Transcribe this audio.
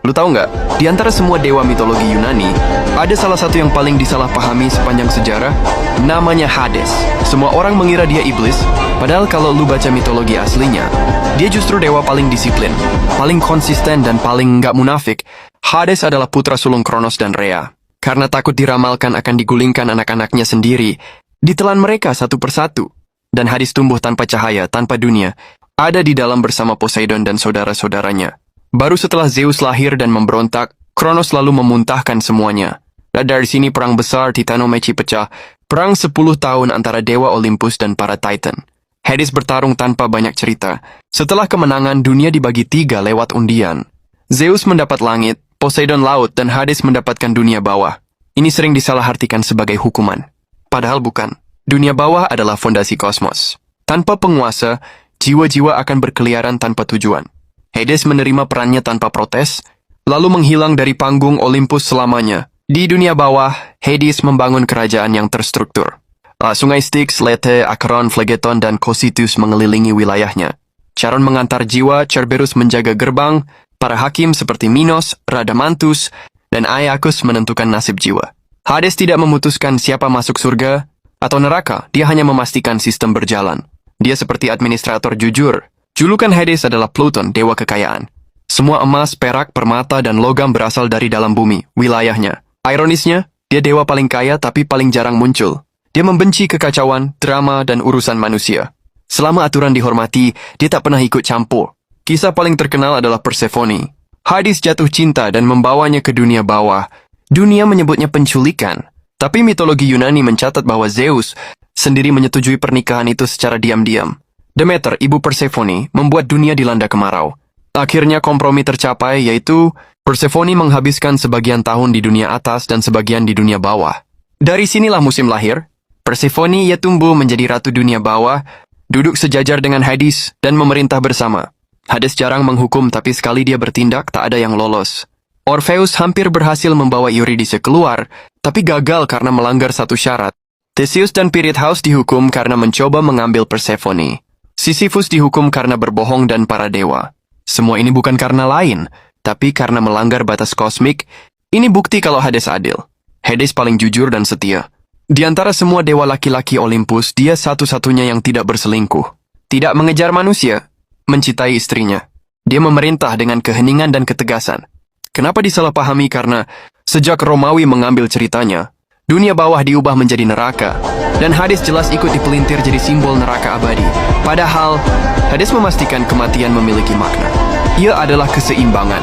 Lu tahu nggak? Di antara semua dewa mitologi Yunani, ada salah satu yang paling disalahpahami sepanjang sejarah, namanya Hades. Semua orang mengira dia iblis, padahal kalau lu baca mitologi aslinya, dia justru dewa paling disiplin, paling konsisten dan paling nggak munafik. Hades adalah putra sulung Kronos dan Rhea. Karena takut diramalkan akan digulingkan anak-anaknya sendiri, ditelan mereka satu persatu. Dan Hades tumbuh tanpa cahaya, tanpa dunia, ada di dalam bersama Poseidon dan saudara-saudaranya. Baru setelah Zeus lahir dan memberontak, Kronos lalu memuntahkan semuanya. Dan dari sini perang besar Titanomachy pecah, perang 10 tahun antara Dewa Olympus dan para Titan. Hades bertarung tanpa banyak cerita. Setelah kemenangan, dunia dibagi 3 lewat undian. Zeus mendapat langit, Poseidon laut, dan Hades mendapatkan dunia bawah. Ini sering disalahartikan sebagai hukuman. Padahal bukan. Dunia bawah adalah fondasi kosmos. Tanpa penguasa, jiwa-jiwa akan berkeliaran tanpa tujuan. Hades menerima perannya tanpa protes, lalu menghilang dari panggung Olympus selamanya. Di dunia bawah, Hades membangun kerajaan yang terstruktur. Sungai Styx, Lethe, Acheron, Phlegeton, dan Cocytus mengelilingi wilayahnya. Charon mengantar jiwa, Cerberus menjaga gerbang, para hakim seperti Minos, Radamanthus, dan Aeacus menentukan nasib jiwa. Hades tidak memutuskan siapa masuk surga atau neraka, dia hanya memastikan sistem berjalan. Dia seperti administrator jujur. Julukan Hades adalah Pluton, dewa kekayaan. Semua emas, perak, permata, dan logam berasal dari dalam bumi, wilayahnya. Ironisnya, dia dewa paling kaya tapi paling jarang muncul. Dia membenci kekacauan, drama, dan urusan manusia. Selama aturan dihormati, dia tak pernah ikut campur. Kisah paling terkenal adalah Persephone. Hades jatuh cinta dan membawanya ke dunia bawah. Dunia menyebutnya penculikan. Tapi mitologi Yunani mencatat bahwa Zeus sendiri menyetujui pernikahan itu secara diam-diam. Demeter, ibu Persephone, membuat dunia dilanda kemarau. Akhirnya kompromi tercapai, yaitu Persephone menghabiskan sebagian tahun di dunia atas dan sebagian di dunia bawah. Dari sinilah musim lahir. Persephone ia tumbuh menjadi ratu dunia bawah, duduk sejajar dengan Hades dan memerintah bersama. Hades jarang menghukum, tapi sekali dia bertindak, tak ada yang lolos. Orpheus hampir berhasil membawa Eurydice keluar, tapi gagal karena melanggar satu syarat. Theseus dan Pirithous dihukum karena mencoba mengambil Persephone. Sisyphus dihukum karena berbohong dan para dewa. Semua ini bukan karena lain, tapi karena melanggar batas kosmik. Ini bukti kalau Hades adil. Hades paling jujur dan setia. Di antara semua dewa laki-laki Olympus, dia satu-satunya yang tidak berselingkuh. Tidak mengejar manusia, mencintai istrinya. Dia memerintah dengan keheningan dan ketegasan. Kenapa disalahpahami? Karena sejak Romawi mengambil ceritanya, dunia bawah diubah menjadi neraka, dan Hades jelas ikut dipelintir jadi simbol neraka abadi. Padahal, Hades memastikan kematian memiliki makna. Ia adalah keseimbangan.